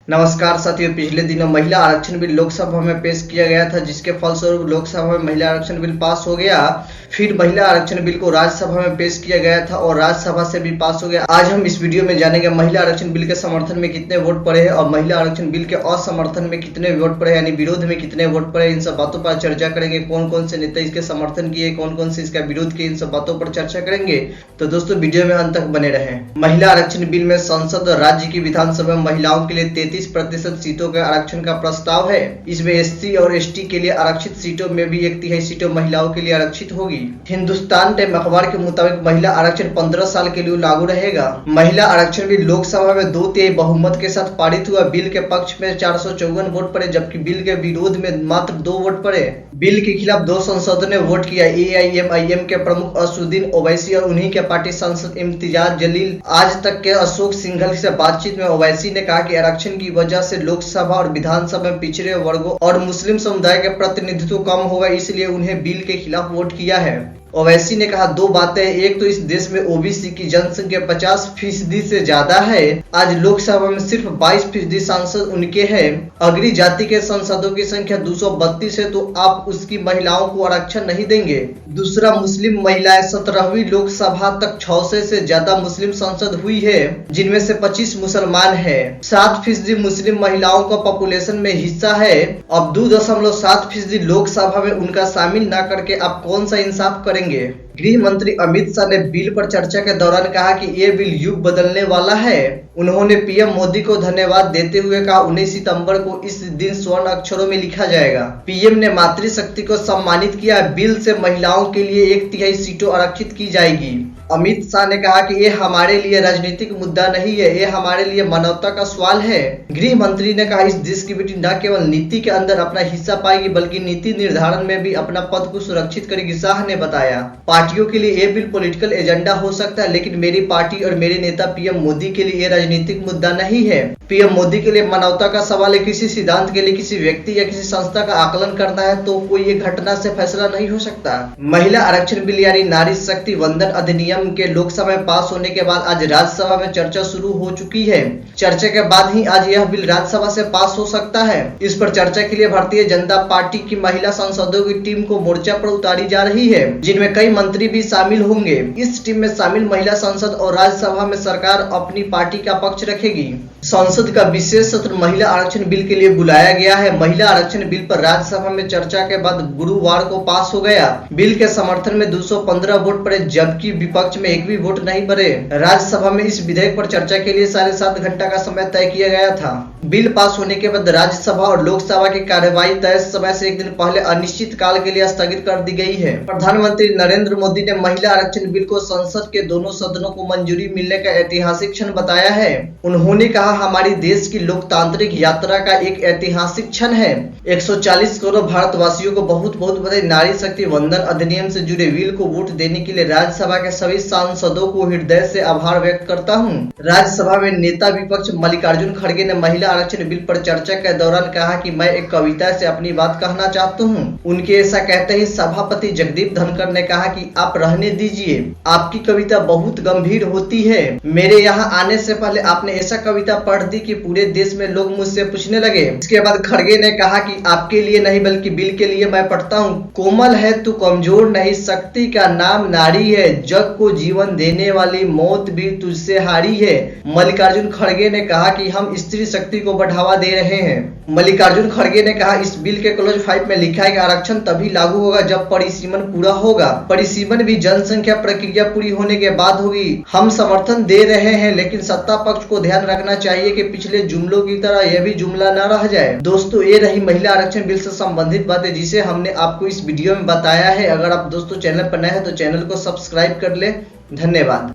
नमस्कार साथियों, पिछले दिनों महिला आरक्षण बिल लोकसभा में पेश किया गया था, जिसके फलस्वरूप लोकसभा में महिला आरक्षण बिल पास हो गया। फिर महिला आरक्षण बिल को राज्यसभा में पेश किया गया था और राज्यसभा से भी पास हो गया। आज हम इस वीडियो में जानेंगे महिला आरक्षण बिल के समर्थन में कितने वोट पड़े हैं और महिला आरक्षण बिल के असमर्थन में कितने वोट पड़े, यानी विरोध में कितने वोट पड़े। इन सब बातों पर चर्चा करेंगे। कौन कौन से नेता इसके समर्थन किए, कौन कौन से इसका विरोध किए, इन सब बातों पर चर्चा करेंगे। तो दोस्तों, वीडियो में अंत तक बने रहें। महिला आरक्षण बिल में संसद और राज्य की विधानसभा में महिलाओं के लिए 33% सीटों के आरक्षण का प्रस्ताव है। इसमें एससी और एसटी के लिए आरक्षित सीटों में भी 1/3 सीटों महिलाओं के लिए आरक्षित होगी। हिंदुस्तान टाइम अखबार के मुताबिक महिला आरक्षण 15 साल के लिए लागू रहेगा। महिला आरक्षण बिल लोकसभा में 2/3 बहुमत के साथ पारित हुआ। बिल के पक्ष में 454 वोट पड़े, जबकि बिल के विरोध में मात्र 2 वोट पड़े। बिल के खिलाफ 2 सांसदों ने वोट किया। AIMIM के प्रमुख असदुद्दीन ओवैसी और उन्हीं के पार्टी सांसद इम्तियाज जलील। आज तक के अशोक सिंघल से बातचीत में ओवैसी ने कहा कि आरक्षण की वजह से लोकसभा और विधानसभा में पिछड़े वर्गों और मुस्लिम समुदाय का प्रतिनिधित्व कम होगा, इसलिए उन्हें बिल के खिलाफ वोट किया है। ओवैसी ने कहा 2 बातें। एक तो इस देश में ओबीसी की जनसंख्या 50% से ज्यादा है। आज लोकसभा में सिर्फ 22% सांसद उनके हैं। अगली जाति के सांसदों की संख्या 232 है, तो आप उसकी महिलाओं को आरक्षण नहीं देंगे। दूसरा, मुस्लिम महिलाएं 17वीं लोकसभा तक 600 से ज्यादा मुस्लिम सांसद हुई है, जिनमें से 25 मुसलमान है। 7% मुस्लिम महिलाओं का पॉपुलेशन में हिस्सा है। अब 2.7% लोकसभा में उनका शामिल न करके आप कौन सा इंसाफ करेंगे। गृह मंत्री अमित शाह ने बिल पर चर्चा के दौरान कहा कि ये बिल युग बदलने वाला है। उन्होंने पीएम मोदी को धन्यवाद देते हुए कहा 19 सितंबर को इस दिन स्वर्ण अक्षरों में लिखा जाएगा। पीएम ने मातृशक्ति को सम्मानित किया। बिल से महिलाओं के लिए 1/3 सीटों आरक्षित की जाएगी। अमित शाह ने कहा कि ये हमारे लिए राजनीतिक मुद्दा नहीं है, ये हमारे लिए मानवता का सवाल है। गृह मंत्री ने कहा इस देश की बेटी न केवल नीति के अंदर अपना हिस्सा पाएगी, बल्कि नीति निर्धारण में भी अपना पद को सुरक्षित करेगी। शाह ने बताया, पार्टियों के लिए ये बिल पॉलिटिकल एजेंडा हो सकता है, लेकिन मेरी पार्टी और मेरे नेता पीएम मोदी के लिए ये राजनीतिक मुद्दा नहीं है। पीएम मोदी के लिए मानवता का सवाल है। किसी सिद्धांत के लिए किसी व्यक्ति या किसी संस्था का आकलन करना है तो कोई एक घटना से फैसला नहीं हो सकता। महिला आरक्षण बिल यानी नारी शक्ति वंदन अधिनियम के लोकसभा में पास होने के बाद आज राज्यसभा में चर्चा शुरू हो चुकी है। चर्चा के बाद ही आज यह बिल राज्यसभा से पास हो सकता है। इस पर चर्चा के लिए भारतीय जनता पार्टी की महिला सांसदों की टीम को मोर्चा पर उतारी जा रही है, जिनमें कई मंत्री भी शामिल होंगे। इस टीम में शामिल महिला सांसद और राज्यसभा में सरकार अपनी पार्टी का पक्ष रखेगी। संसद का विशेष सत्र महिला आरक्षण बिल के लिए बुलाया गया है। महिला आरक्षण बिल पर राज्यसभा में चर्चा के बाद गुरुवार को पास हो गया। बिल के समर्थन में 215 वोट पड़े, जबकि विपक्ष में एक भी वोट नहीं पड़े। राज्यसभा में इस विधेयक पर चर्चा के लिए 7.5 घंटा का समय तय किया गया था। बिल पास होने के बाद राज्यसभा और लोकसभा की कार्यवाही तय समय से एक दिन पहले अनिश्चित काल के लिए स्थगित कर दी गई है। प्रधानमंत्री नरेंद्र मोदी ने महिला आरक्षण बिल को संसद के दोनों सदनों को मंजूरी मिलने का ऐतिहासिक क्षण बताया है। उन्होंने कहा हमारी देश की लोकतांत्रिक यात्रा का एक ऐतिहासिक क्षण है। 140 करोड़ भारतवासियों को बहुत बहुत बधाई। नारी शक्ति वंदन अधिनियम से जुड़े बिल को वोट देने के लिए राज्यसभा के सभी सांसदों को हृदय से आभार व्यक्त करता हूं। राज्यसभा में नेता विपक्ष मल्लिकार्जुन खड़गे ने महिला आरक्षण बिल पर चर्चा के दौरान कहा कि मैं एक कविता से अपनी बात कहना चाहता हूं। उनके ऐसा कहते ही सभापति जगदीप धनखड़ ने कहा कि आप रहने दीजिए, आपकी कविता बहुत गंभीर होती है। मेरे यहाँ आने से पहले आपने ऐसा कविता पढ़ दी कि पूरे देश में लोग मुझसे पूछने लगे। इसके बाद खड़गे ने कहा कि आपके लिए नहीं बल्कि बिल के लिए मैं पढ़ता हूँ। कोमल है तू कमजोर नहीं, शक्ति का नाम नारी है, जग को जीवन देने वाली मौत भी तुझसे हारी है। मल्लिकार्जुन खड़गे ने कहा कि हम स्त्री शक्ति को बढ़ावा दे रहे हैं। मल्लिकार्जुन खड़गे ने कहा इस बिल के क्लॉज 5 में लिखा है कि आरक्षण तभी लागू होगा जब परिसीमन पूरा होगा। परिसीमन भी जनसंख्या प्रक्रिया पूरी होने के बाद होगी। हम समर्थन दे रहे हैं, लेकिन सत्ता पक्ष को ध्यान रखना चाहिए कि पिछले जुमलों की तरह यह भी जुमला न रह जाए। दोस्तों, ये रही महिला आरक्षण बिल से संबंधित बातें, जिसे हमने आपको इस वीडियो में बताया है। अगर आप दोस्तों चैनल पर नए हैं तो चैनल को सब्सक्राइब कर ले। धन्यवाद।